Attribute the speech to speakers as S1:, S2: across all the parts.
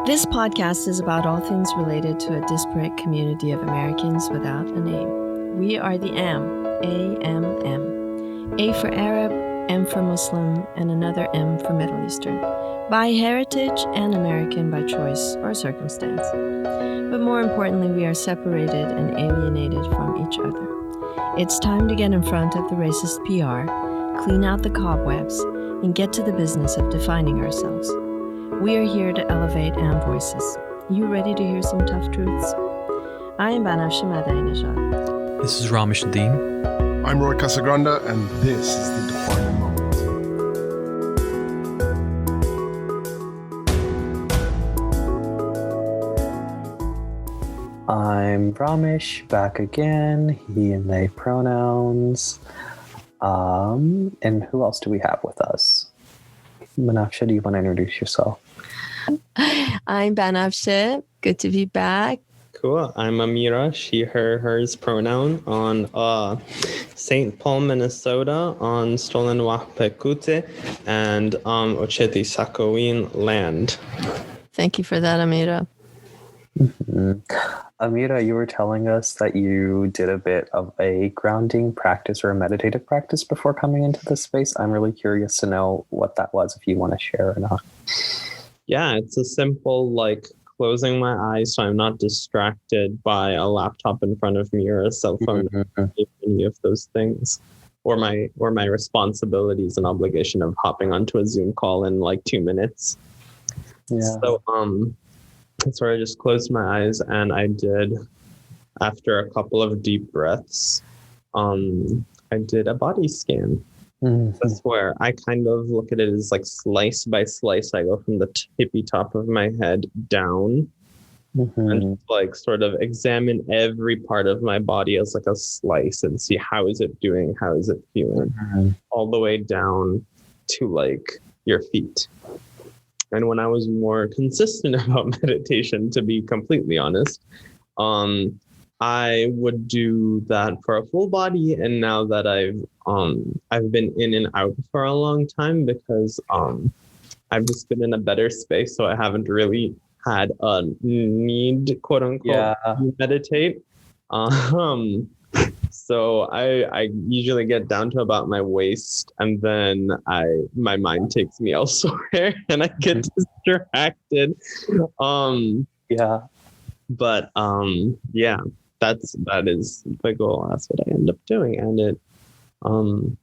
S1: This podcast is about all things related to a disparate community of Americans without a name. We are the AM, A-M-M. A for Arab, M for Muslim, and another M for Middle Eastern. By heritage and American by choice or circumstance. But more importantly, we are separated and alienated from each other. It's time to get in front of the racist PR, clean out the cobwebs, and get to the business of defining ourselves. We are here to elevate AM voices. You ready to hear some tough truths? I am Banafshe Madai-Nejad.
S2: This is Ramesh Nadeem.
S3: I'm Roy Casagranda, and this is The Defining Moment.
S4: I'm Ramesh, back again, he and they pronouns. And who else do we have with us? Banafshe, do you want to introduce yourself?
S1: I'm Banafshe. Good to be back.
S5: Cool. I'm Ameera, she, her, hers pronoun on St. Paul, Minnesota on stolen Wahpekute and Ocheti Sakowin land.
S1: Thank you for that, Ameera.
S4: Mm-hmm. Ameera, you were telling us that you did a bit of a grounding practice or a meditative practice before coming into this space. I'm really curious to know what that was, if you want to share or not.
S5: Yeah, it's a simple, closing my eyes so I'm not distracted by a laptop in front of me or a cell phone, any of those things, or my responsibilities and obligation of hopping onto a Zoom call in 2 minutes.
S4: Yeah.
S5: So I just closed my eyes, and I did, after a couple of deep breaths, I did a body scan. Mm-hmm. That's where I kind of look at it as slice by slice. I go from the tippy top of my head down, and sort of examine every part of my body as a slice and see how is it doing, how is it feeling, all the way down to your feet. And when I was more consistent about meditation, to be completely honest, I would do that for a full body. And now that I've been in and out for a long time because I've just been in a better space, so I haven't really had a need, quote unquote, to meditate. So I usually get down to about my waist, and then my mind takes me elsewhere and I get distracted. But that is the goal. That's what I end up doing. And it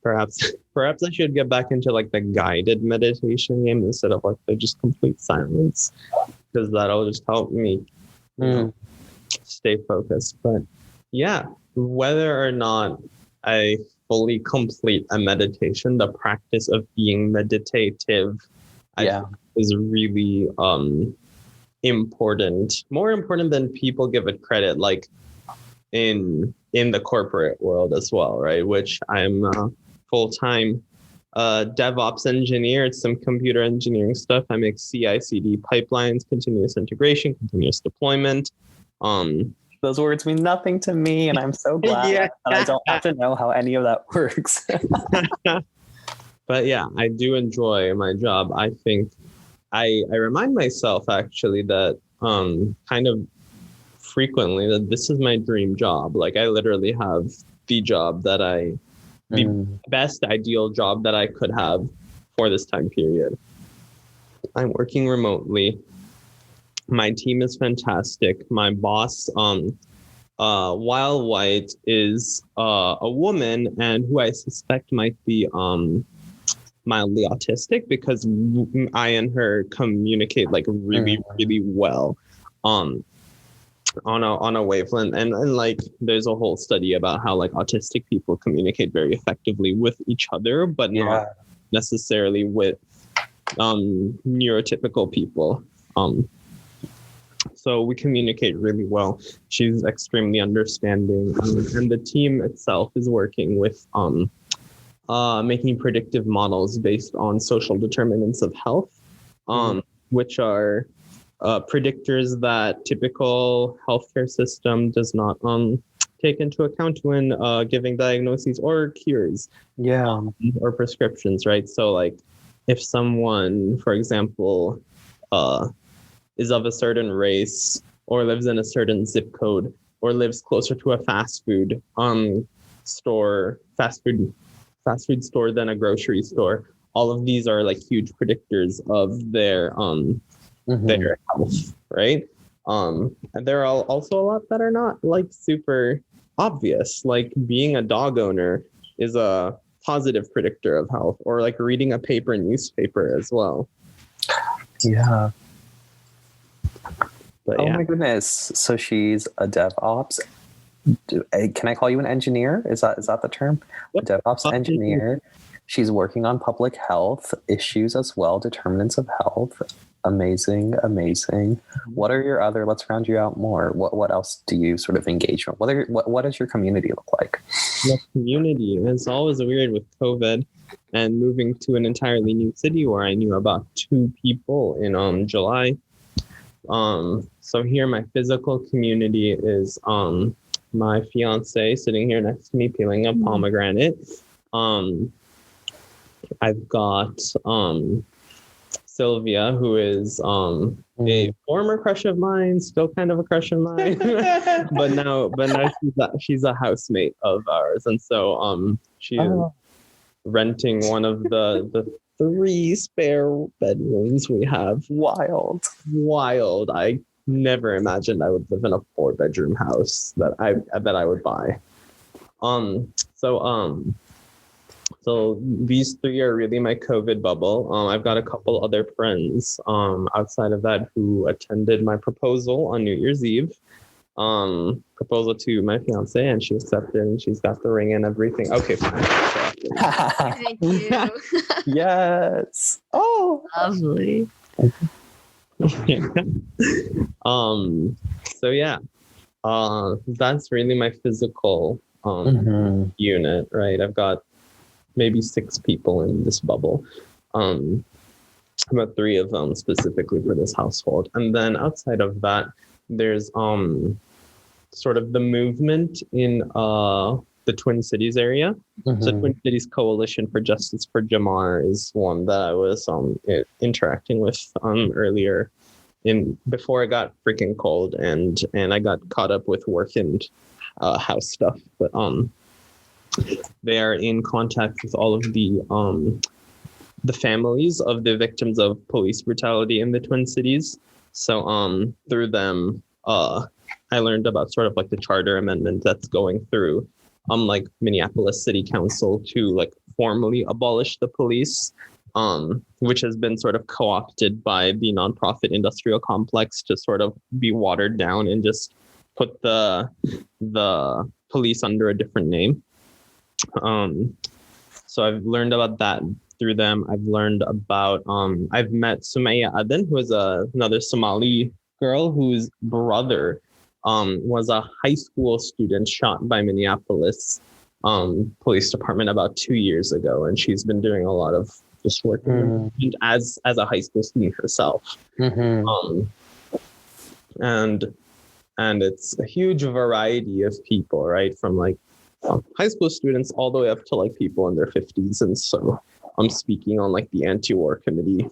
S5: perhaps I should get back into the guided meditation game instead of the just complete silence, because that'll just help me stay focused. But yeah, whether or not I fully complete a meditation, the practice of being meditative, I think is really important, more important than people give it credit, in the corporate world as well, right? Which I'm a full-time DevOps engineer. It's some computer engineering stuff. I make CI/CD pipelines, continuous integration, continuous deployment.
S4: Those words mean nothing to me, and I'm so glad that I don't have to know how any of that works.
S5: But yeah, I do enjoy my job. I think I remind myself actually that kind of frequently that this is my dream job. I literally have the job that the best ideal job that I could have for this time period. I'm working remotely. My team is fantastic. My boss, while white, is a woman, and who I suspect might be mildly autistic, because I and her communicate really, really well on a wavelength. And there's a whole study about how autistic people communicate very effectively with each other, but not necessarily with neurotypical people. So we communicate really well. She's extremely understanding, and the team itself is working with making predictive models based on social determinants of health, which are predictors that typical healthcare system does not take into account when giving diagnoses or cures, or prescriptions, right? So if someone, for example, is of a certain race or lives in a certain zip code or lives closer to a fast food store than a grocery store. All of these are like huge predictors of their health, right? And there are also a lot that are not like super obvious, like being a dog owner is a positive predictor of health, or like reading a newspaper as well.
S4: Yeah.
S5: But
S4: oh
S5: yeah.
S4: my goodness. So she's a DevOps. Can I call you an engineer? Is that the term?
S5: Yep.
S4: A DevOps engineer. She's working on public health issues as well, determinants of health. Amazing. What are your other, let's round you out more. What else do you sort of engage in? What does your community look like?
S5: The community, it's always weird with COVID and moving to an entirely new city where I knew about 2 people in July. So here my physical community is my fiance sitting here next to me peeling a pomegranate. I've got Sylvia, who is a former crush of mine, still kind of a crush of mine, but now she's a housemate of ours, and so she is renting one of the 3 spare bedrooms we have. Wild. I never imagined I would live in a 4-bedroom house that I would buy. So these 3 are really my COVID bubble. I've got a couple other friends outside of that who attended my proposal on New Year's Eve. Proposal to my fiance, and she accepted, and she's got the ring and everything. Okay, fine.
S1: Thank you.
S4: Yes. Oh,
S1: Lovely.
S5: So yeah, that's really my physical unit, right? I've got maybe 6 people in this bubble. About 3 of them specifically for this household. And then outside of that, there's sort of the movement in the Twin Cities area. So Twin Cities Coalition for Justice for Jamar is one that I was interacting with earlier before it got freaking cold and I got caught up with work and house stuff. But they are in contact with all of the families of the victims of police brutality in the Twin Cities. So through them, I learned about sort of like the charter amendment that's going through like Minneapolis City Council to like formally abolish the police, which has been sort of co-opted by the nonprofit industrial complex to sort of be watered down and just put the police under a different name. So I've learned about that through them. I've learned about, I've met Sumaya Aden, who is another Somali girl whose brother was a high school student shot by Minneapolis police department about 2 years ago. And she's been doing a lot of just working as a high school student herself. And it's a huge variety of people, right? From like high school students all the way up to like people in their 50s. And so I'm speaking on like the anti-war committee.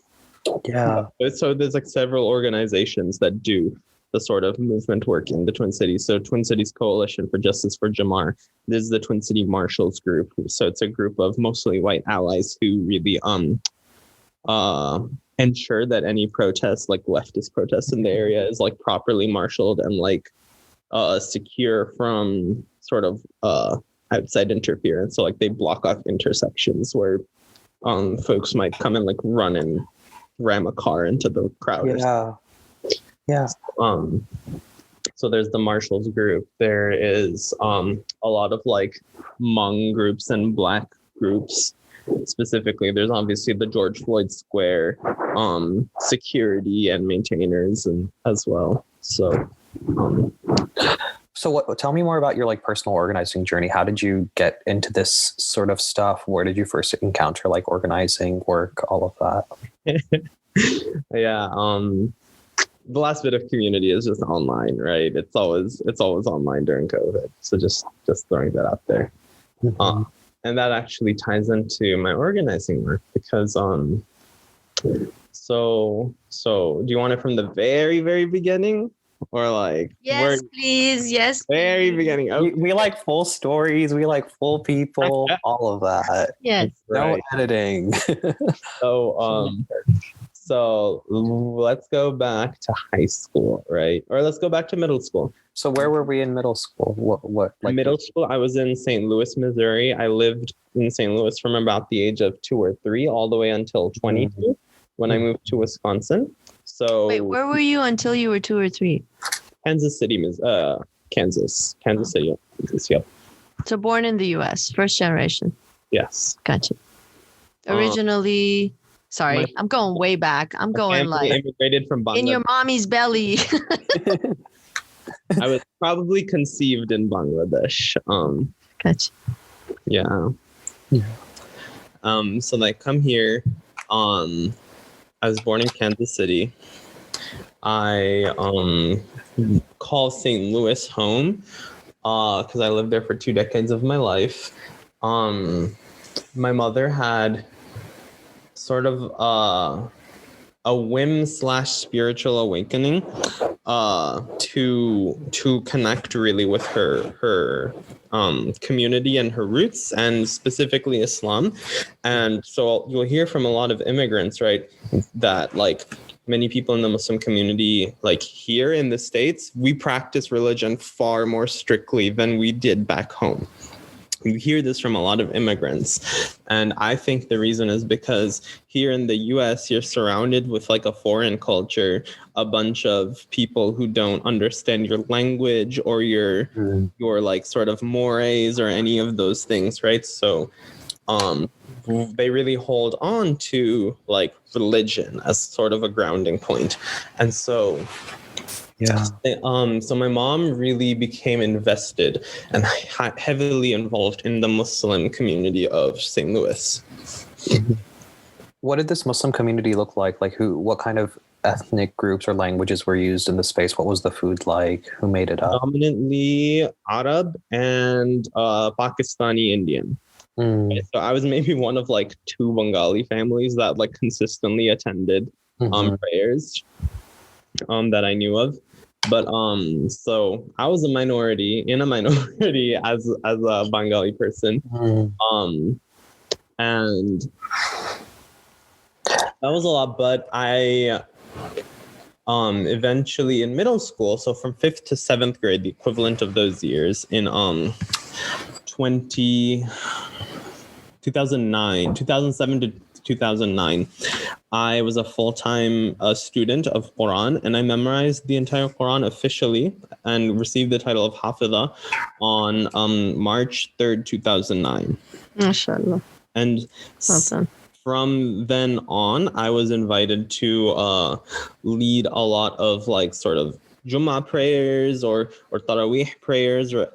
S4: Yeah.
S5: So there's like several organizations that do the sort of movement work in the Twin Cities. So Twin Cities Coalition for Justice for Jamar. This is the Twin City Marshals group. So it's a group of mostly white allies who really ensure that any protest, like leftist protests in the area, is like properly marshaled and like secure from sort of outside interference. So like they block off intersections where folks might come and like run and ram a car into the crowd. Yeah. So there's the Marshals group. There is a lot of like Hmong groups and Black groups. Specifically, there's obviously the George Floyd Square security and maintainers and as well. So
S4: tell me more about your like personal organizing journey. How did you get into this sort of stuff? Where did you first encounter like organizing work, all of that?
S5: Yeah. The last bit of community is just online, right? It's always online during COVID. So just throwing that out there. And that actually ties into my organizing work because So do you want it from the very, very beginning, or like
S1: Yes, please. Yes,
S5: very
S1: please.
S5: beginning? Okay.
S4: We like full stories. We like full people. All of that.
S1: Yes.
S4: No
S5: Right.
S4: editing.
S5: So let's go back to high school, right? Or let's go back to middle school.
S4: So where were we in middle school? What like
S5: Middle school, I was in St. Louis, Missouri. I lived in St. Louis from about the age of 2 or 3 all the way until 22 when I moved to Wisconsin. So
S1: Wait, where were you until you were 2 or 3?
S5: Kansas City, Kansas City, yep.
S1: So born in the U.S., first generation.
S5: Yes.
S1: Gotcha. Originally, sorry, I'm going way back. I'm going
S5: Family
S1: like
S5: immigrated from Bangladesh.
S1: in your mommy's belly.
S5: I was probably conceived in Bangladesh.
S1: Gotcha.
S5: Yeah. So I come here. I was born in Kansas City. I call St. Louis home because I lived there for 2 decades of my life. My mother had sort of a whim / spiritual awakening to connect really with her community and her roots, and specifically Islam. And so you'll hear from a lot of immigrants, right, that like many people in the Muslim community, like here in the States, we practice religion far more strictly than we did back home. You hear this from a lot of immigrants. And I think the reason is because here in the US, you're surrounded with like a foreign culture, a bunch of people who don't understand your language or your like sort of mores or any of those things, right? So they really hold on to like religion as sort of a grounding point. And so so my mom really became invested and heavily involved in the Muslim community of St. Louis.
S4: What did this Muslim community look like? Like what kind of ethnic groups or languages were used in the space? What was the food like? Who made it up?
S5: Dominantly Arab and Pakistani Indian. Right? So I was maybe one of like 2 Bengali families that like consistently attended prayers that I knew of. But so I was a minority as a Bengali person. And that was a lot, but I eventually in middle school, so from 5th to 7th grade, the equivalent of those years in 2007 to 2009, I was a full-time student of Quran, and I memorized the entire Quran officially and received the title of Hafidah on March 3rd, 2009.
S1: MashaAllah.
S5: And from then on, I was invited to lead a lot of like sort of Jummah prayers or Taraweeh prayers or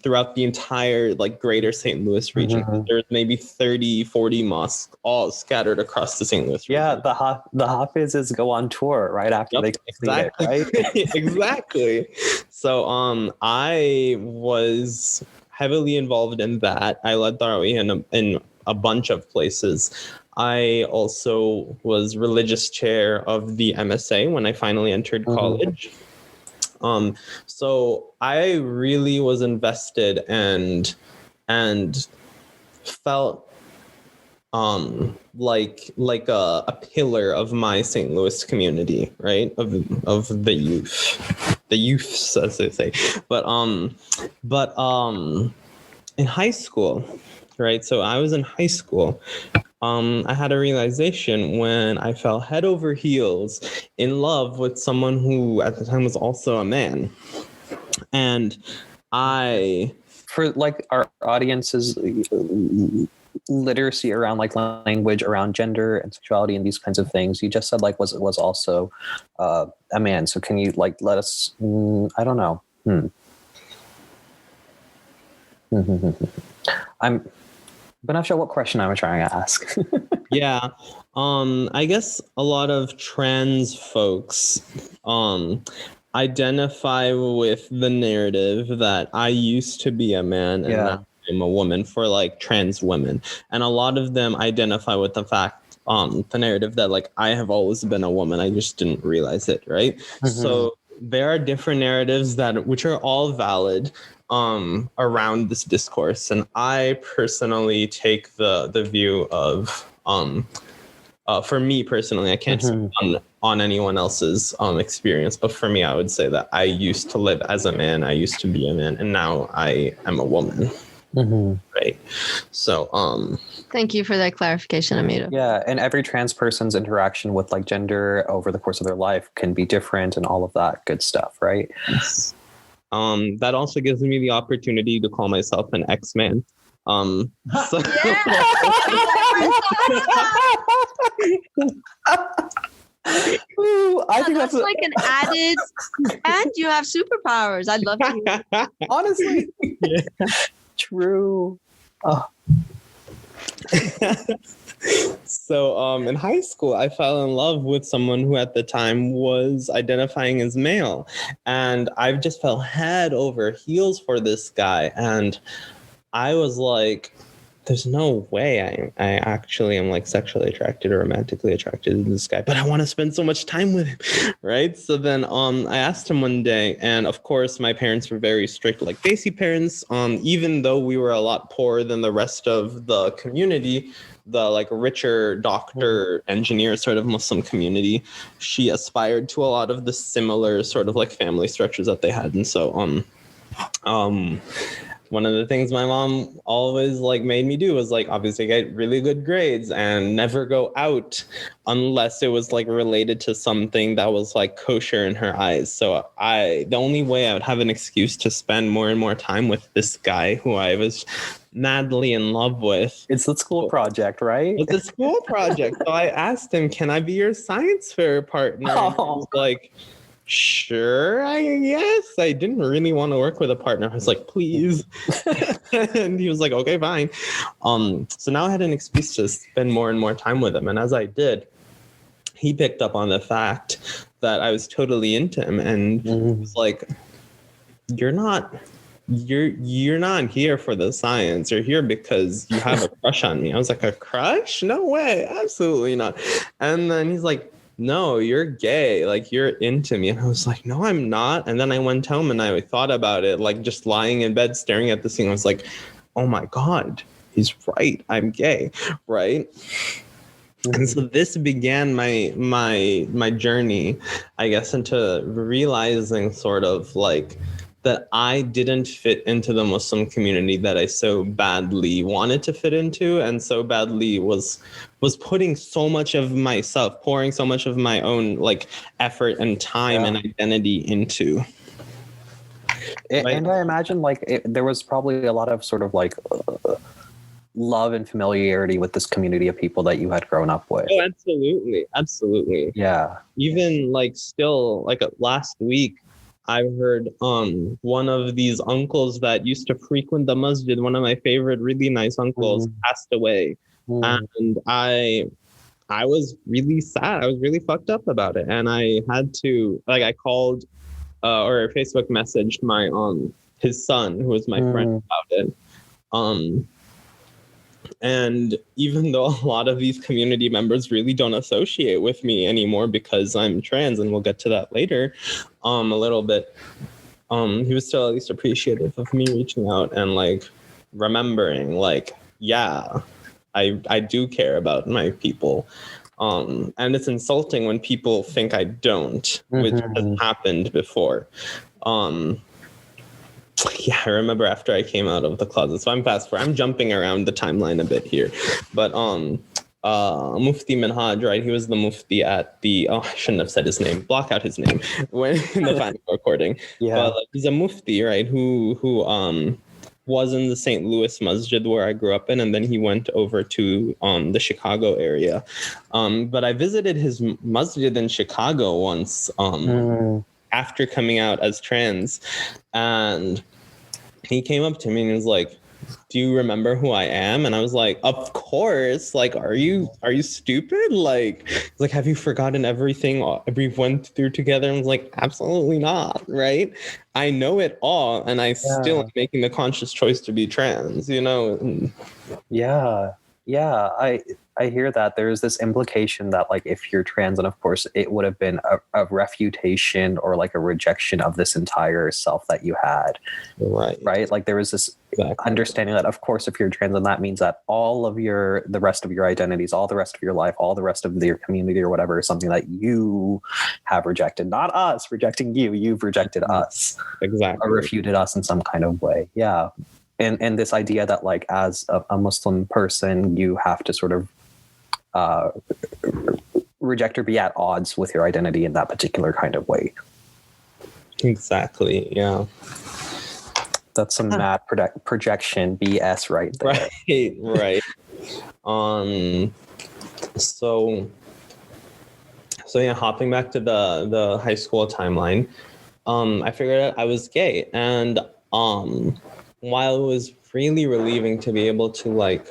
S5: throughout the entire like greater St. Louis region. There's maybe 30-40 mosques all scattered across the St. Louis region.
S4: Yeah, the Hafizes go on tour right after they complete it, right?
S5: Exactly. So I was heavily involved in that. I led Taraweeh in a bunch of places. I also was religious chair of the MSA when I finally entered college. So I really was invested and felt like a pillar of my St. Louis community, right? Of the youths, as they say. But in high school, right? So I was in high school. I had a realization when I fell head over heels in love with someone who at the time was also a man. And
S4: for like our audience's literacy around like language, around gender and sexuality and these kinds of things, you just said like was also a man. So can you like let us, I don't know. But not sure what question I was trying to ask.
S5: Yeah. I guess a lot of trans folks identify with the narrative that I used to be a man and now I'm a woman for like trans women. And a lot of them identify with the fact the narrative that like I have always been a woman. I just didn't realize it, right? So there are different narratives which are all valid around this discourse, and I personally take the view of for me personally, I can't speak on anyone else's experience, but for me, I would say that I used to live as a man, I used to be a man, and now I am a woman. Right. So
S1: Thank you for that clarification, Ameera.
S4: Yeah, and every trans person's interaction with like gender over the course of their life can be different and all of that good stuff, right?
S5: yes. That also gives me the opportunity to call myself an X-man. So
S4: Ooh, I think
S1: that's like an added, and you have superpowers. I'd love to.
S4: honestly true. Oh.
S5: So in high school, I fell in love with someone who at the time was identifying as male, and I just fell head over heels for this guy, and I was like, there's no way I actually am like sexually attracted or romantically attracted to this guy, but I want to spend so much time with him, right? So then I asked him one day, and of course my parents were very strict, like Desi parents. Even though we were a lot poorer than the rest of the community, the like richer doctor, engineer sort of Muslim community, she aspired to a lot of the similar sort of like family structures that they had. And so one of the things my mom always like made me do was like obviously get really good grades and never go out unless it was like related to something that was like kosher in her eyes. So the only way I would have an excuse to spend more and more time with this guy who I was madly in love with.
S4: It's the school project, right?
S5: It's a school project. So I asked him, can I be your science fair partner? And he was like, sure, I guess. I didn't really want to work with a partner. I was like, please. And he was like, okay, fine. So now I had an excuse to spend more and more time with him. And as I did, he picked up on the fact that I was totally into him, and he was like, you're not here for the science. You're here because you have a crush on me. I was like, a crush? No way. Absolutely not. And then he's like, no, you're gay. Like, you're into me. And I was like, no, I'm not. And then I went home and I thought about it, like just lying in bed, staring at the scene. I was like, oh my God, he's right. I'm gay. Right. And so this began my journey, I guess, into realizing sort of like that I didn't fit into the Muslim community that I so badly wanted to fit into, and so badly was putting so much of myself, pouring so much of my own like effort and time and identity into.
S4: And I imagine like there was probably a lot of sort of like love and familiarity with this community of people that you had grown up with.
S5: Oh, absolutely.
S4: Yeah.
S5: Even like still like last week, I heard one of these uncles that used to frequent the masjid, one of my favorite really nice uncles, passed away. And I was really sad. I was really fucked up about it. And I had to, like, I called or Facebook messaged my his son, who was my friend, about it. And even though a lot of these community members really don't associate with me anymore because I'm trans, and we'll get to that later a little bit, he was still at least appreciative of me reaching out and like remembering like, yeah, I do care about my people. And it's insulting when people think I don't, which has happened before. Yeah, I remember after I came out of the closet. So I'm jumping around the timeline a bit here. But Mufti Minhaj, right? He was the Mufti at the, I shouldn't have said his name. Block out his name when in the final recording. Yeah. But he's a Mufti, right? Who was in the St. Louis Masjid where I grew up in, and then he went over to the Chicago area. But I visited his masjid in Chicago once after coming out as trans, and he came up to me and he was like, do you remember who I am? And I was like, of course. Like, are you stupid? Like, have you forgotten everything we went through together? And I was like, absolutely not. Right. I know it all. And I still am making the conscious choice to be trans, you know?
S4: Yeah. Yeah, I hear that. There's this implication that like if you're trans, and of course it would have been a refutation or like a rejection of this entire self that you had. Right. Like there was this understanding that of course if you're trans, then that means that all of the rest of your identities, all the rest of your life, all the rest of your community or whatever is something that you have rejected. Not us rejecting you. You've rejected us.
S5: Exactly.
S4: Or refuted us in some kind of way. Yeah. And this idea that like as a Muslim person, you have to sort of reject or be at odds with your identity in that particular kind of way.
S5: Exactly. Yeah.
S4: That's some mad projection BS right there.
S5: Right. So yeah, hopping back to the high school timeline, I figured out I was gay, and while it was really relieving to be able to like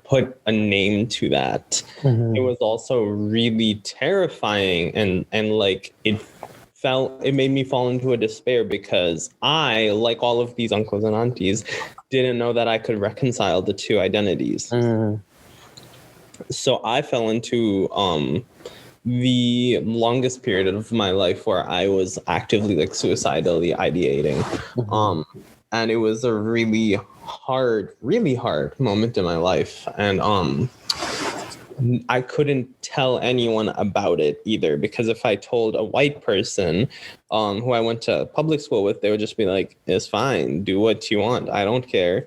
S5: put a name to that, it was also really terrifying and like it made me fall into a despair because I, like all of these uncles and aunties, didn't know that I could reconcile the two identities. So I fell into the longest period of my life where I was actively like suicidally ideating. And it was a really hard moment in my life. And I couldn't tell anyone about it either, because if I told a white person who I went to public school with, they would just be like, it's fine, do what you want, I don't care.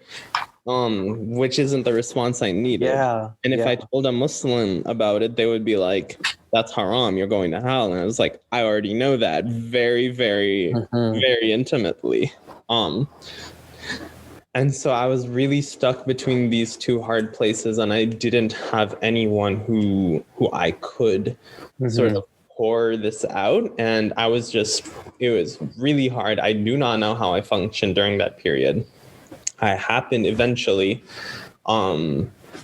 S5: Which isn't the response I needed.
S4: Yeah.
S5: And if I told a Muslim about it, they would be like, that's haram, you're going to hell. And I was like, I already know that very, very, very intimately. And so I was really stuck between these two hard places, and I didn't have anyone who I could sort of pour this out. And it was really hard. I do not know how I functioned during that period. I happened eventually,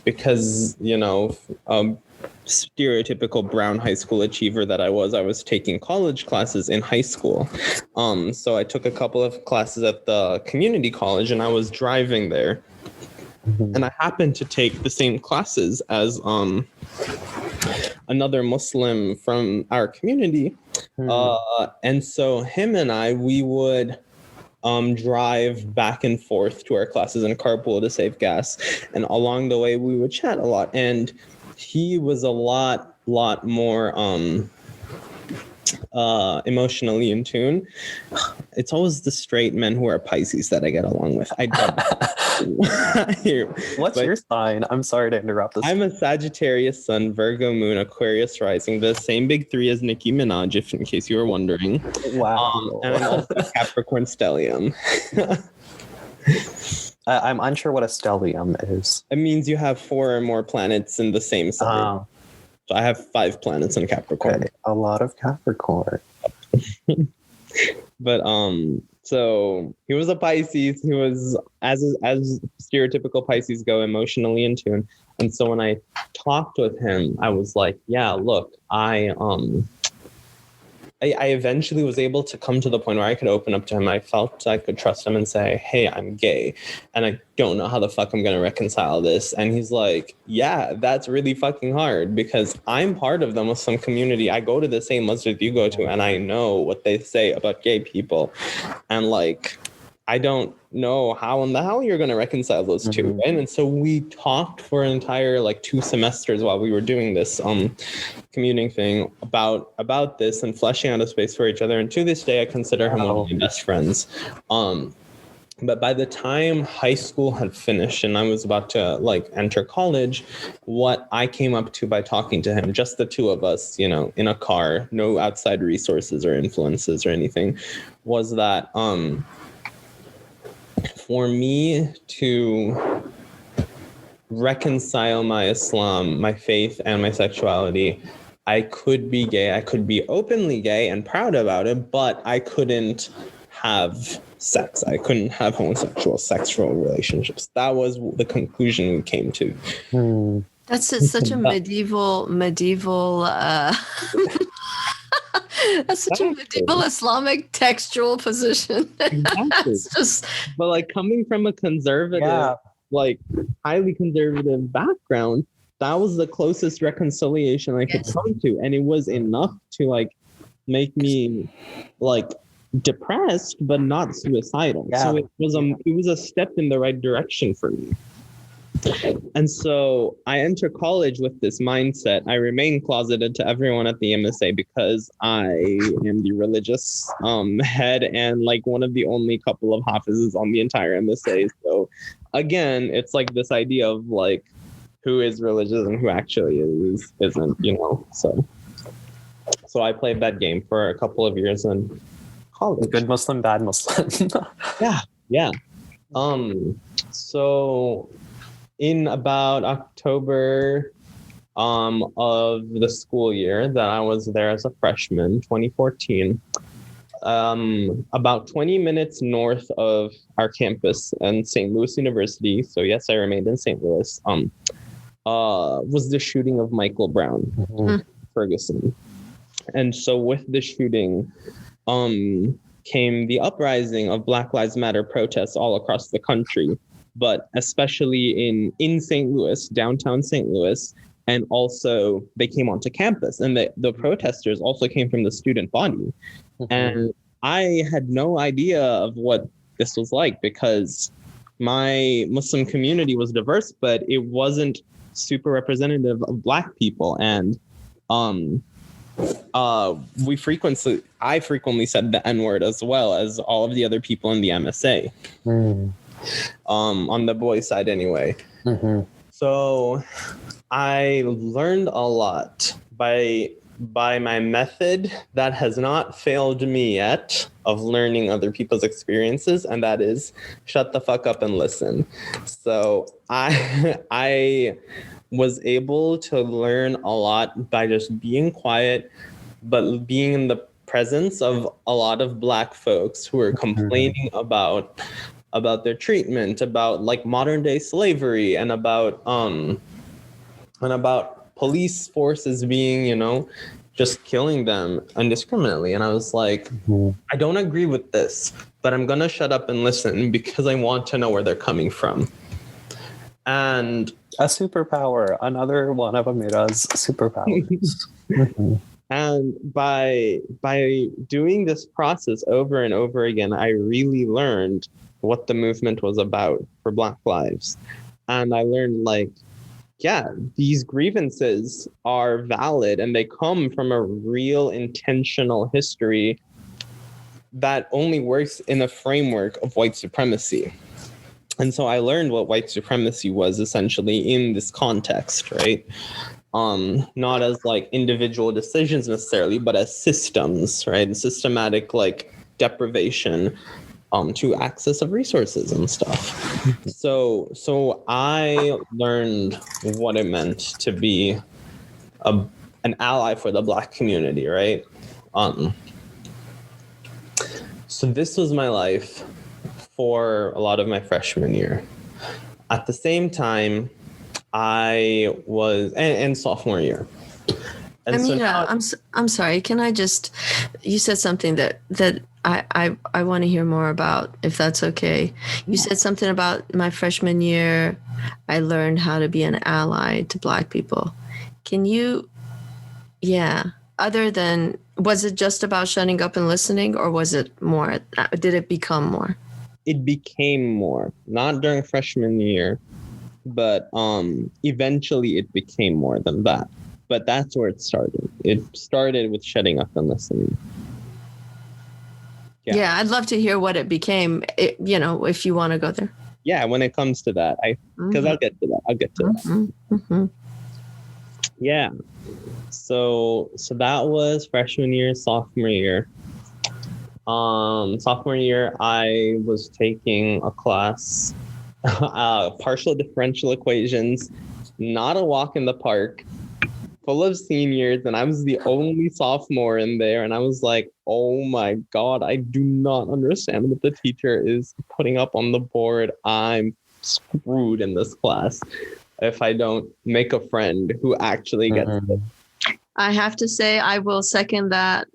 S5: because, stereotypical brown high school achiever that I was taking college classes in high school. So I took a couple of classes at the community college, and I was driving there. And I happened to take the same classes as another Muslim from our community. And so him and we would drive back and forth to our classes in carpool to save gas. And along the way, we would chat a lot. And he was a lot more emotionally in tune. It's always the straight men who are Pisces that I get along with. I don't.
S4: What's your sign? I'm sorry to interrupt this.
S5: I'm a Sagittarius Sun, Virgo Moon, Aquarius Rising, the same big three as Nicki Minaj, if in case you were wondering.
S4: Wow.
S5: And I'm also a Capricorn stellium.
S4: I'm unsure what a stellium is.
S5: It means you have 4 or more planets in the same sign. So I have 5 planets in Capricorn.
S4: Okay. A lot of Capricorn.
S5: But so he was a Pisces. He was as stereotypical Pisces go, emotionally in tune. And so when I talked with him, I was like, yeah, look, I eventually was able to come to the point where I could open up to him. I felt I could trust him and say, hey, I'm gay, and I don't know how the fuck I'm going to reconcile this. And he's like, yeah, that's really fucking hard, because I'm part of the Muslim community. I go to the same masjid you go to, and I know what they say about gay people. And like, I don't know how in the hell you're going to reconcile those two. Right? And so we talked for an entire 2 semesters while we were doing this commuting thing about this and fleshing out a space for each other. And to this day, I consider him one of my best friends. But by the time high school had finished and I was about to enter college, what I came up to by talking to him, just the two of us, in a car, no outside resources or influences or anything, was that for me to reconcile my Islam, my faith, and my sexuality, I could be gay. I could be openly gay and proud about it, but I couldn't have sex. I couldn't have homosexual sexual relationships. That was the conclusion we came to.
S1: That's such a medieval that's such a medieval Islamic textual position.
S5: Exactly.
S1: It's just,
S5: but coming from a conservative like highly conservative background, that was the closest reconciliation I could come to. And it was enough to like make me like depressed, but not suicidal.
S4: Yeah.
S5: So it was a step in the right direction for me. And so I enter college with this mindset. I remain closeted to everyone at the MSA because I am the religious head and like one of the only couple of Hafizes on the entire MSA. So again, it's like this idea of like who is religious and who actually isn't, you know. So I played that game for a couple of years in college.
S4: Good Muslim, bad Muslim.
S5: Yeah. So in about October of the school year that I was there as a freshman, 2014, about 20 minutes north of our campus and St. Louis University, so yes, I remained in St. Louis, was the shooting of Michael Brown, Ferguson. And so with the shooting came the uprising of Black Lives Matter protests all across the country, but especially in St. Louis, downtown St. Louis, and also they came onto campus, and the protesters also came from the student body. And I had no idea of what this was like because my Muslim community was diverse, but it wasn't super representative of Black people. And I frequently said the N-word as well as all of the other people in the MSA. On the boys' side anyway. So I learned a lot by my method that has not failed me yet of learning other people's experiences, and that is shut the fuck up and listen. So I was able to learn a lot by just being quiet, but being in the presence of a lot of Black folks who are complaining about their treatment, about like modern day slavery, and about police forces being, you know, just killing them indiscriminately. And I was like, I don't agree with this, but I'm gonna shut up and listen because I want to know where they're coming from. And
S4: a superpower, another one of Ameera's superpowers.
S5: And by doing this process over and over again, I really learned what the movement was about for Black lives. And I learned like, yeah, these grievances are valid and they come from a real intentional history that only works in a framework of white supremacy. And so I learned what white supremacy was essentially in this context, right? Not as like individual decisions necessarily, but as systems, right? Systematic like deprivation to access of resources and stuff. So I learned what it meant to be an ally for the Black community, right? So this was my life for a lot of my freshman year. At the same time, I was and sophomore year. And
S1: Ameera, I'm sorry. Can I just? You said something that I want to hear more about, if that's okay. You said something about my freshman year. I learned how to be an ally to Black people. Can you? Yeah. Other than, was it just about shutting up and listening, or was it more? Did it become more?
S5: It became more, not during freshman year, but eventually it became more than that. But that's where it started. It started with shutting up and listening.
S1: Yeah, I'd love to hear what it became, if you want to go there.
S5: Yeah, when it comes to that, because I'll get to that. Yeah. So that was freshman year, sophomore year. Sophomore year, I was taking a class, partial differential equations, not a walk in the park, full of seniors, and I was the only sophomore in there, and I was like, oh my God, I do not understand what the teacher is putting up on the board. I'm screwed in this class if I don't make a friend who actually gets it.
S1: I have to say, I will second that.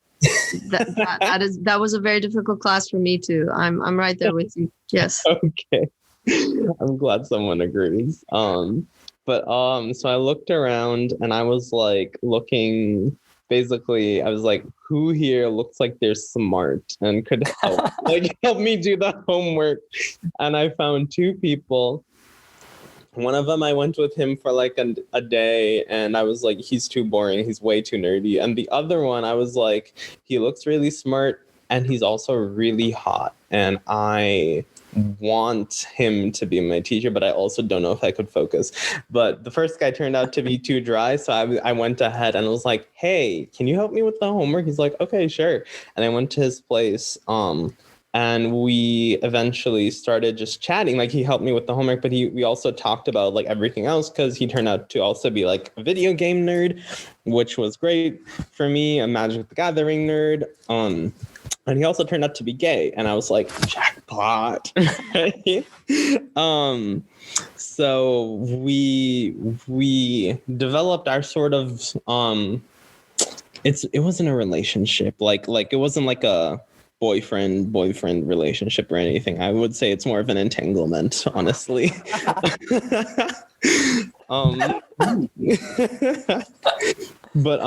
S1: That was a very difficult class for me too. I'm right there with you. Yes.
S5: Okay. I'm glad someone agrees. So I looked around and I was like looking. Basically, I was like, who here looks like they're smart and could help, like help me do the homework? And I found two people. One of them, I went with him for like a day, and I was like, he's too boring. He's way too nerdy. And the other one, I was like, he looks really smart, and he's also really hot. And I want him to be my teacher, but I also don't know if I could focus. But the first guy turned out to be too dry, so I went ahead and was like, hey, can you help me with the homework? He's like, okay, sure. And I went to his place. And we eventually started just chatting. Like, he helped me with the homework, but we also talked about like everything else, because he turned out to also be like a video game nerd, which was great for me, a Magic the Gathering nerd. And he also turned out to be gay, and I was like, jackpot. So we developed our sort of it wasn't a relationship, like it wasn't like a boyfriend relationship or anything. I would say it's more of an entanglement, honestly. But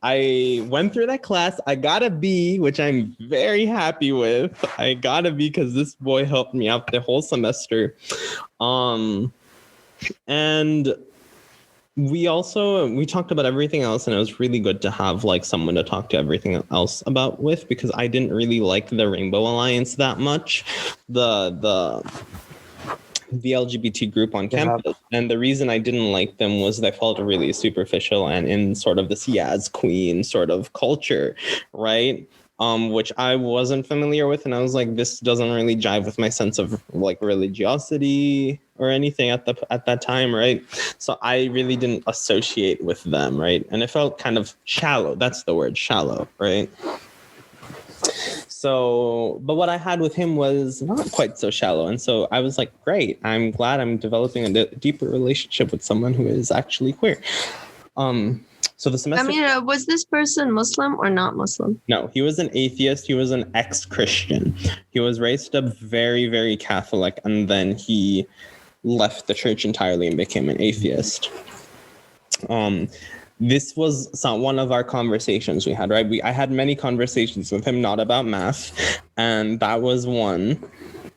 S5: I went through that class. I got a B, which I'm very happy with. I got a B because this boy helped me out the whole semester. And we talked about everything else, and it was really good to have like someone to talk to everything else about with, because I didn't really like the Rainbow Alliance that much, the LGBT group on campus. And the reason I didn't like them was they felt really superficial and in sort of this Yaz Queen sort of culture, right? Which I wasn't familiar with, and I was like, this doesn't really jive with my sense of like religiosity or anything at that time, right? So I really didn't associate with them, right? And it felt kind of shallow. That's the word, shallow, right? So, but what I had with him was not quite so shallow. And so I was like, great, I'm glad I'm developing a deeper relationship with someone who is actually queer. So the semester...
S1: Ameera, was this person Muslim or not Muslim?
S5: No, he was an atheist. He was an ex-Christian. He was raised up very, very Catholic, and then he left the church entirely and became an atheist. This was one of our conversations we had, right? I had many conversations with him, not about math, and that was one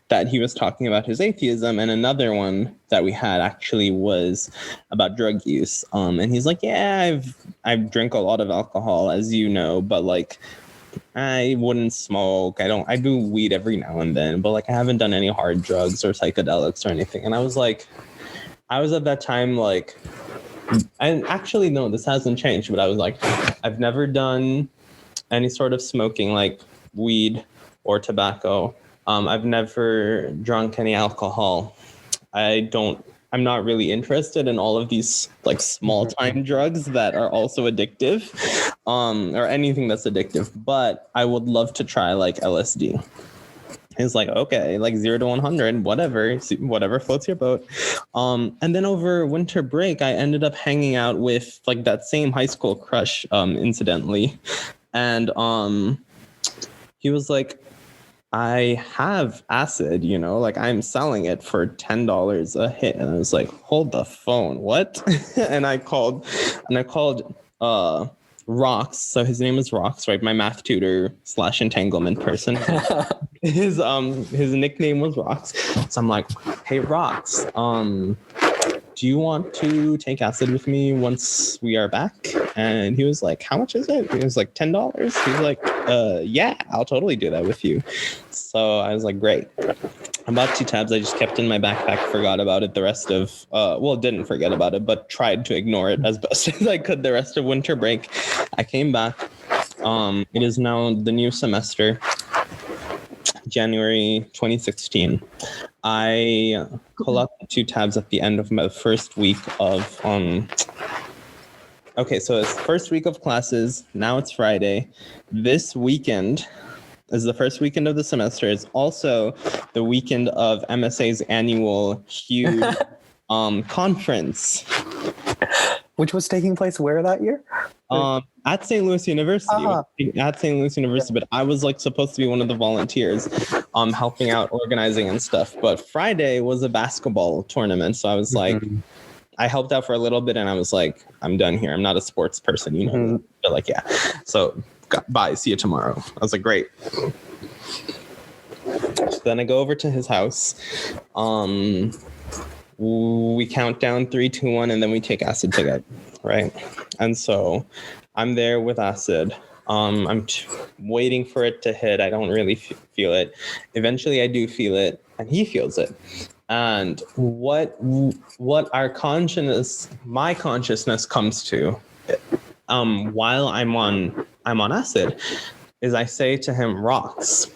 S5: that he was talking about his atheism, and another one that we had actually was about drug use. And he's like, yeah, I drink a lot of alcohol, as you know, but like I wouldn't smoke. I do weed every now and then, but like I haven't done any hard drugs or psychedelics or anything. And I was at that time like, and actually no, this hasn't changed, but I was like, I've never done any sort of smoking like weed or tobacco. I've never drunk any alcohol. I'm not really interested in all of these like small time drugs that are also addictive, or anything that's addictive, but I would love to try like LSD. He's like, okay, like 0 to 100, whatever floats your boat. And then over winter break, I ended up hanging out with like that same high school crush, incidentally. And he was like, I have acid, like I'm selling it for $10 a hit. And I was like, hold the phone, what? and I called Rox. So his name is Rox, right? My math tutor / entanglement person. His nickname was Rox. So I'm like, hey Rox, do you want to take acid with me once we are back? And he was like, how much is it? He was like, $10. He was like, yeah, I'll totally do that with you. So I was like, great. About 2 tabs I just kept in my backpack, forgot about it the rest of, didn't forget about it, but tried to ignore it as best as I could the rest of winter break. I came back. It is now the new semester, January 2016. I pull up 2 tabs at the end of my first week of, okay, so it's first week of classes. Now it's Friday. This weekend is the first weekend of the semester. It's also the weekend of MSA's annual huge conference.
S4: Which was taking place where that year?
S5: At St. Louis University. At St. Louis University, but I was like supposed to be one of the volunteers, helping out organizing and stuff. But Friday was a basketball tournament, so I was like, I helped out for a little bit, and I was like, I'm done here. I'm not a sports person, you know. But like, yeah. So bye. See you tomorrow. I was like, great. So then I go over to his house. We count down 3, 2, 1, and then we take acid together, right? And so I'm there with acid. I'm waiting for it to hit. I don't really feel it. Eventually, I do feel it, and he feels it. And what our consciousness, my consciousness, comes to, while I'm on acid, is I say to him, rocks.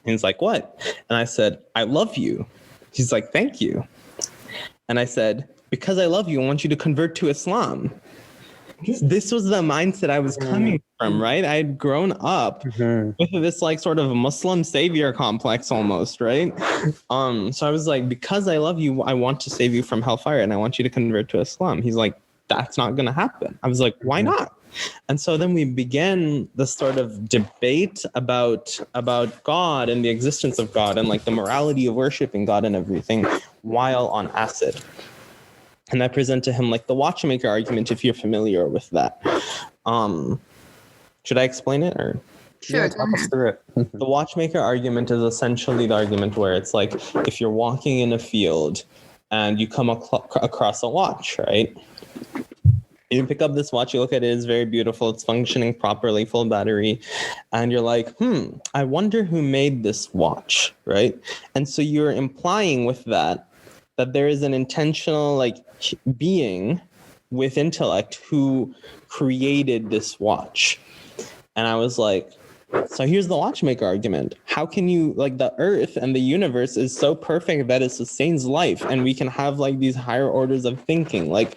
S5: And he's like, what? And I said, I love you. He's like, thank you. And I said, because I love you, I want you to convert to Islam. This was the mindset I was coming from, right? I had grown up with this like sort of Muslim savior complex almost, right? So I was like, because I love you, I want to save you from hellfire and I want you to convert to Islam. He's like, that's not going to happen. I was like, why not? And so then we began this sort of debate about God and the existence of God and like the morality of worshiping God and everything while on acid. And I present to him like the watchmaker argument, if you're familiar with that. Should I explain it or?
S1: Sure.
S4: Talk us through it.
S5: The watchmaker argument is essentially the argument where it's like if you're walking in a field and you come across a watch, right? You pick up this watch, you look at it, it's very beautiful, it's functioning properly, full battery, and you're like, I wonder who made this watch, right? And so you're implying with that there is an intentional like being with intellect who created this watch. And I was like, so here's the watchmaker argument. How can you, like, the earth and the universe is so perfect that it sustains life and we can have like these higher orders of thinking, like,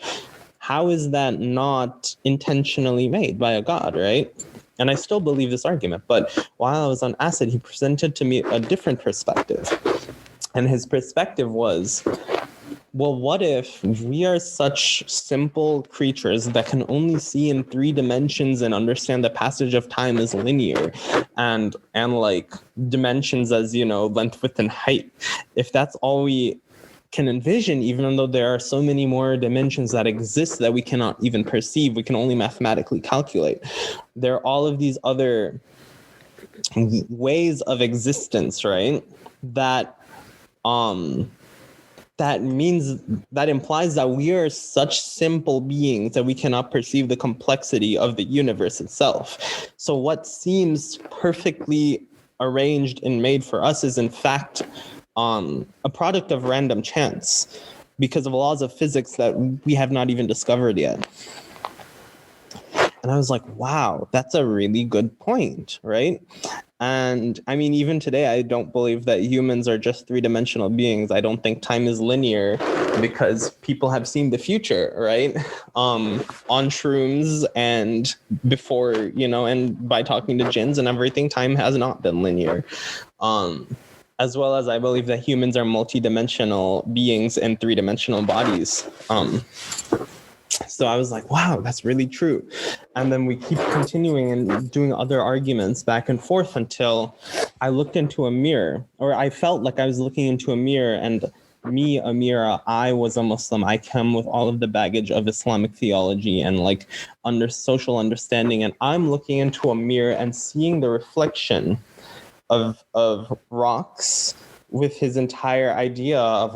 S5: how is that not intentionally made by a god, right? And I still believe this argument, but while I was on acid, he presented to me a different perspective. And his perspective was, well, what if we are such simple creatures that can only see in 3 dimensions and understand the passage of time is linear and like dimensions as, you know, length, width, and height? If that's all we can envision, even though there are so many more dimensions that exist that we cannot even perceive, we can only mathematically calculate. There are all of these other ways of existence, right? That implies that we are such simple beings that we cannot perceive the complexity of the universe itself. So what seems perfectly arranged and made for us is in fact a product of random chance because of laws of physics that we have not even discovered yet. And I was like, wow, that's a really good point, right? And I mean, even today, I don't believe that humans are just 3-dimensional beings. I don't think time is linear because people have seen the future, right? On shrooms and before, you know, and by talking to jinns and everything, time has not been linear. As well as I believe that humans are multi-dimensional beings in 3-dimensional bodies. So I was like, wow, that's really true. And then we keep continuing and doing other arguments back and forth until I looked into a mirror, or I felt like I was looking into a mirror, and me, Ameera, I was a Muslim. I come with all of the baggage of Islamic theology and like social understanding. And I'm looking into a mirror and seeing the reflection of rocks with his entire idea of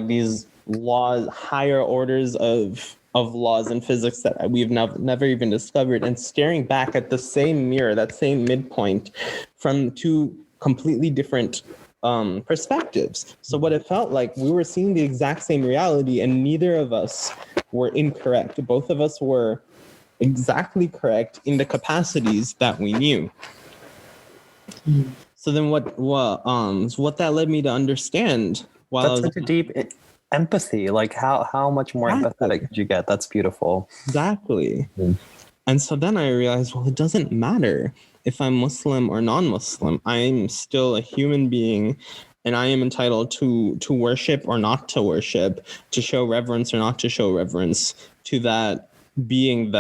S5: these laws, higher orders of laws and physics that we've never even discovered, and staring back at the same mirror, that same midpoint, from 2 completely different perspectives. So what it felt like, we were seeing the exact same reality and neither of us were incorrect. Both of us were exactly correct in the capacities that we knew. So then what that led me to understand,
S4: That's such a deep empathy. Like how much more empathetic could you get? That's beautiful.
S5: Exactly. And so then I realized, well, it doesn't matter if I'm Muslim or non-Muslim. I'm still a human being, and I am entitled to worship or not to worship, to show reverence or not to show reverence to that being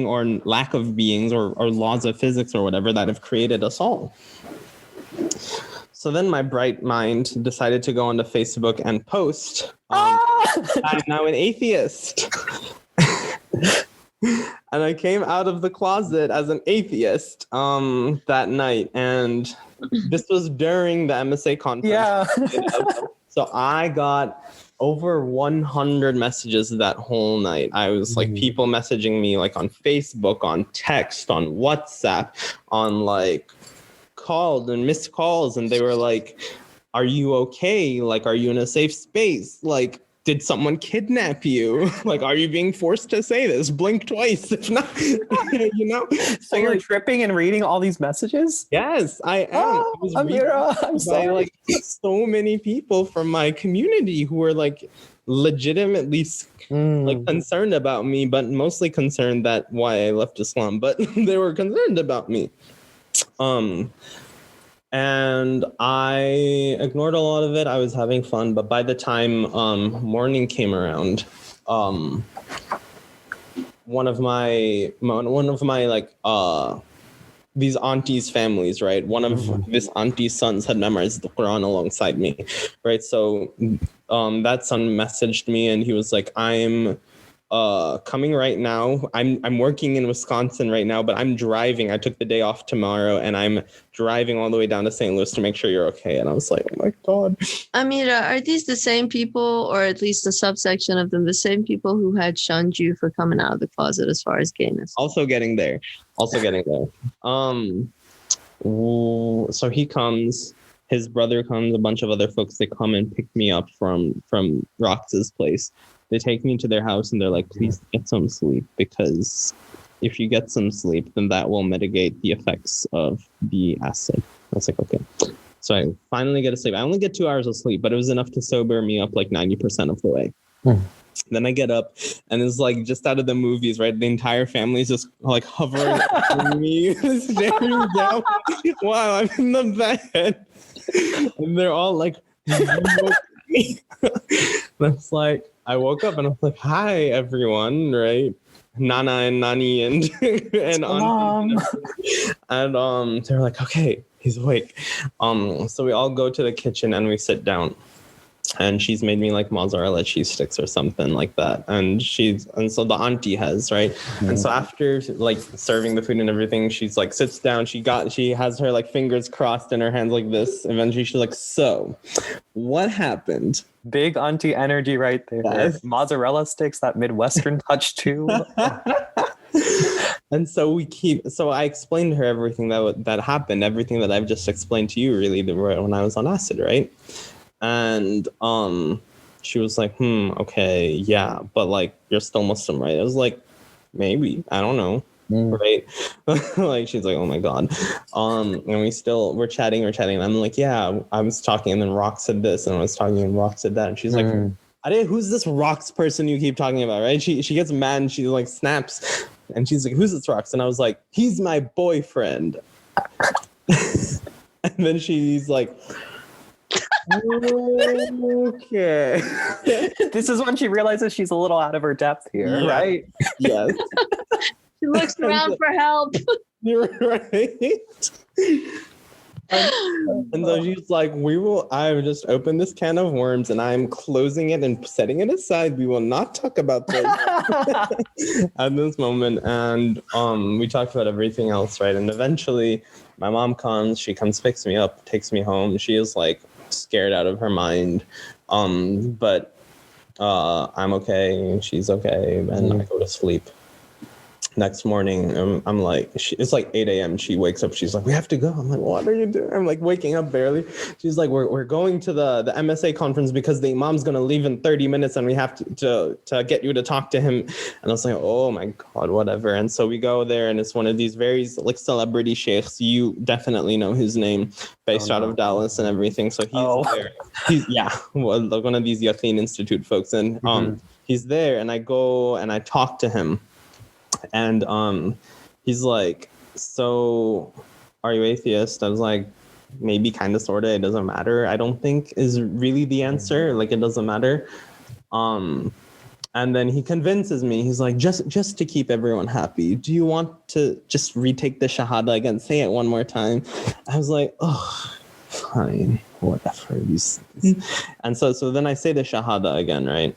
S5: or lack of beings or laws of physics or whatever that have created us all. So then my bright mind decided to go onto Facebook and post, I'm now an atheist. And I came out of the closet as an atheist that night. And this was during the MSA conference.
S4: Yeah.
S5: So I got over 100 messages that whole night. I was like people messaging me like on Facebook, on text, on WhatsApp, on like called and missed calls. And they were like, are you okay? Like, are you in a safe space? Like, did someone kidnap you? Like, are you being forced to say this? Blink twice, if not, you know?
S4: So you're tripping and reading all these messages?
S5: Yes, I am.
S4: Oh, Ameera, I'm sorry.
S5: By, like, so many people from my community who were like legitimately like concerned about me, but mostly concerned that why I left Islam, but they were concerned about me. And I ignored a lot of it. I was having fun, but by the time morning came around, one of my like these aunties' families, right? One of this auntie's sons had memorized the Quran alongside me, right? So that son messaged me and he was like, I'm coming right now. I'm working in Wisconsin right now, but I'm driving. I took the day off tomorrow and I'm driving all the way down to St. Louis to make sure you're okay. And I was like, oh my God.
S1: Ameera, are these the same people, or at least a subsection of them, the same people who had shunned you for coming out of the closet as far as gayness?
S5: Also getting there. So he comes, his brother comes, a bunch of other folks, they come and pick me up from Rox's place. They take me to their house and they're like, please get some sleep, because if you get some sleep, then that will mitigate the effects of the acid. I was like, okay. So I finally get to sleep. I only get 2 hours of sleep, but it was enough to sober me up like 90% of the way. Then I get up and it's like just out of the movies, right? The entire family is just like hovering over me, staring down while I'm in the bed. And they're all like, that's like, I woke up and I was like, hi, everyone, right? Nana and Nani and Auntie. And they're like, okay, he's awake. So we all go to the kitchen and we sit down. And she's made me like mozzarella cheese sticks or something like that. And so the auntie has, right? And so after like serving the food and everything, she's like sits down. She has her like fingers crossed and her hands like this. Eventually she's like, so what happened?
S4: Big auntie energy right there.
S5: Yes.
S4: Mozzarella sticks, that Midwestern touch too.
S5: And so I explained to her everything that happened, everything that I've just explained to you really when I was on acid, right? And she was like, okay, yeah, but like you're still Muslim, right? I was like, maybe, I don't know. Right? Like she's like, oh my God. And we're chatting, and I'm like, yeah, I was talking, and then Rock said this, and I was talking, and Rock said that, and she's like, who's this Rox person you keep talking about, right? She gets mad and she like snaps, and she's like, who's this Rox? And I was like, he's my boyfriend. And then she's like, okay.
S4: This is when she realizes she's a little out of her depth here, right?
S5: Yes.
S1: She looks around for help.
S5: You're right. And so she's like, I've just opened this can of worms and I'm closing it and setting it aside. We will not talk about this at this moment. And we talked about everything else, right? And eventually my mom comes, she comes, picks me up, takes me home. She is like scared out of her mind. But I'm okay, she's okay, and I go to sleep. Next morning, I'm like, it's like 8 a.m. She wakes up. She's like, we have to go. I'm like, what are you doing? I'm like waking up barely. She's like, we're going to the MSA conference because the imam's going to leave in 30 minutes and we have to get you to talk to him. And I was like, oh my God, whatever. And so we go there and it's one of these very like celebrity sheikhs. You definitely know his name, based out of Dallas and everything. So he's there. One of these Yaqeen Institute folks. And he's there and I go and I talk to him. And he's like, so are you atheist? I was like, maybe, kind of, sort of. It doesn't matter. I don't think is really the answer. Like, it doesn't matter. And then he convinces me, he's like, just to keep everyone happy, do you want to just retake the Shahada again? Say it one more time. I was like, oh, fine, whatever. And so then I say the Shahada again, right?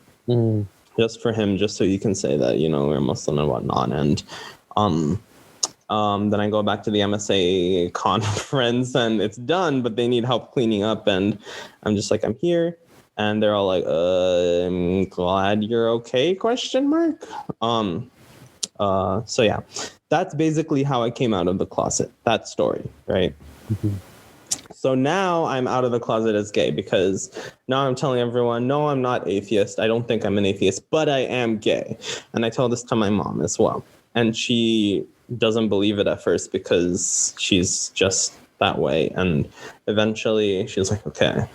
S5: Just for him, just so you can say that, we're Muslim and whatnot. And then I go back to the MSA conference and it's done, but they need help cleaning up. And I'm just like, I'm here. And they're all like, I'm glad you're okay, ? So yeah, that's basically how I came out of the closet, that story, right? So now I'm out of the closet as gay because now I'm telling everyone, no, I'm not atheist. I don't think I'm an atheist, but I am gay. And I tell this to my mom as well. And she doesn't believe it at first because she's just that way. And eventually she's like, okay,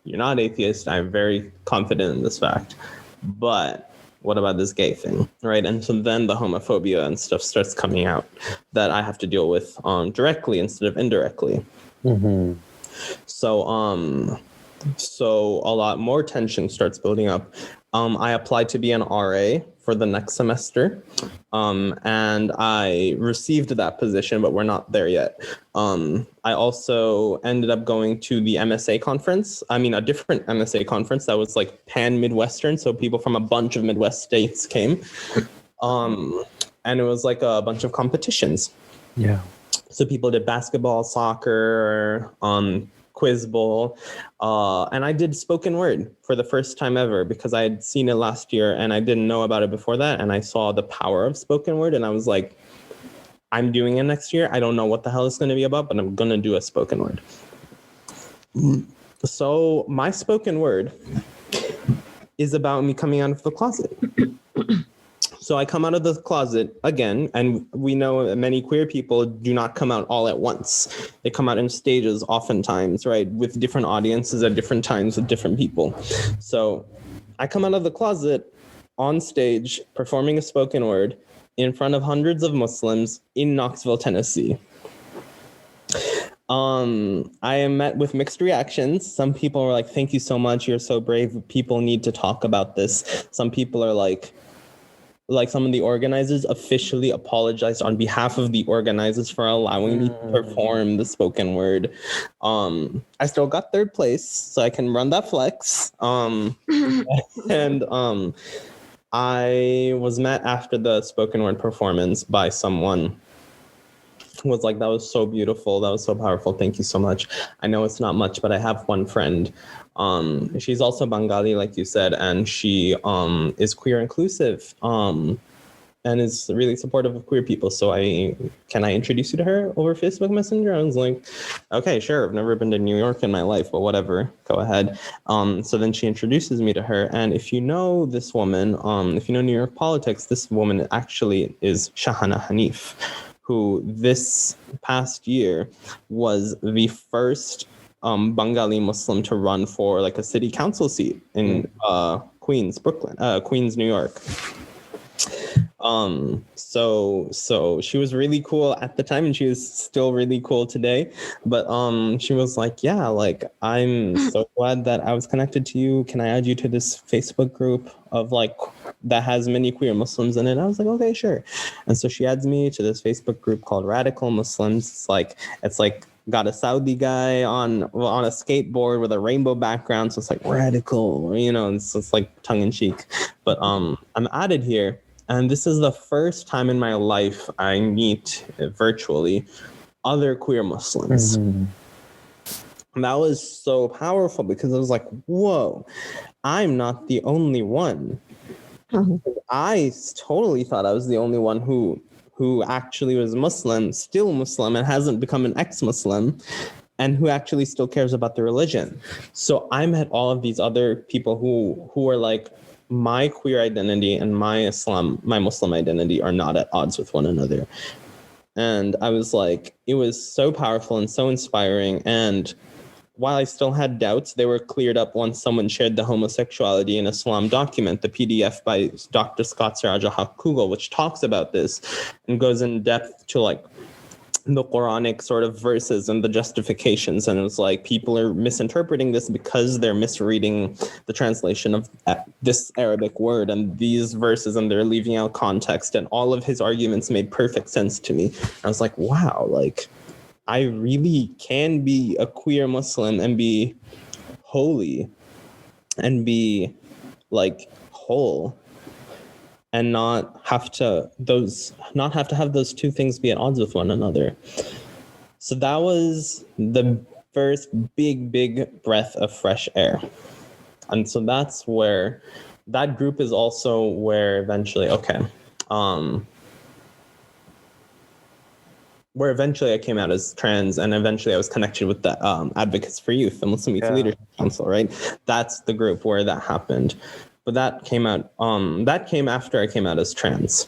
S5: you're not atheist. I'm very confident in this fact. But what about this gay thing, right? And so then the homophobia and stuff starts coming out that I have to deal with directly instead of indirectly. So a lot more tension starts building up. I applied to be an RA for the next semester, and I received that position, but we're not there yet. I also ended up going to the MSA conference. I mean, a different MSA conference that was like pan-Midwestern, so people from a bunch of Midwest states came. And it was like a bunch of competitions.
S4: Yeah.
S5: So people did basketball, soccer, quiz bowl, and I did spoken word for the first time ever because I had seen it last year and I didn't know about it before that. And I saw the power of spoken word and I was like, I'm doing it next year. I don't know what the hell it's going to be about, but I'm going to do a spoken word. So my spoken word is about me coming out of the closet. So I come out of the closet again, and we know many queer people do not come out all at once. They come out in stages oftentimes, right, with different audiences at different times with different people. So I come out of the closet on stage performing a spoken word in front of hundreds of Muslims in Knoxville, Tennessee. I am met with mixed reactions. Some people are like, thank you so much. You're so brave. People need to talk about this. Some people are like some of the organizers officially apologized on behalf of the organizers for allowing me to perform the spoken word. I still got third place, so I can run that flex. And I was met after the spoken word performance by someone who was like, that was so beautiful. That was so powerful. Thank you so much. I know it's not much, but I have one friend. She's also Bengali, like you said, and she is queer inclusive and is really supportive of queer people. So can I introduce you to her over Facebook Messenger? I was like, okay, sure. I've never been to New York in my life, but whatever, go ahead. So then she introduces me to her. And if you know this woman, if you know New York politics, this woman actually is Shahana Hanif, who this past year was the first Bengali Muslim to run for like a city council seat in Queens, New York. So she was really cool at the time and she was still really cool today. But she was like, yeah, like, I'm so glad that I was connected to you. Can I add you to this Facebook group of like that has many queer Muslims in it? I was like, okay, sure. And so she adds me to this Facebook group called Radical Muslims. It's like got a Saudi guy on a skateboard with a rainbow background. So it's like radical, it's like tongue in cheek. But I'm added here. And this is the first time in my life I meet virtually other queer Muslims. And that was so powerful because I was like, whoa, I'm not the only one. I totally thought I was the only one who actually was Muslim, still Muslim, and hasn't become an ex-Muslim, and who actually still cares about the religion. So I met all of these other people who are like, my queer identity and my Muslim identity are not at odds with one another. And I was like, it was so powerful and so inspiring. And while I still had doubts, they were cleared up once someone shared the Homosexuality in Islam document, the PDF by Dr. Scott Siraj Al-Haq Kugel, which talks about this and goes in depth to like the Quranic sort of verses and the justifications. And it was like, people are misinterpreting this because they're misreading the translation of this Arabic word and these verses, and they're leaving out context. And all of his arguments made perfect sense to me. I was like, wow, like, I really can be a queer Muslim and be holy and be like whole, and not have to have those two things be at odds with one another. So that was the first big breath of fresh air. And so that's where that group is also where eventually, where eventually I came out as trans, and eventually I was connected with the Advocates for Youth, the Muslim Youth Leadership Council, right? That's the group where that happened. But that came out, that came after I came out as trans.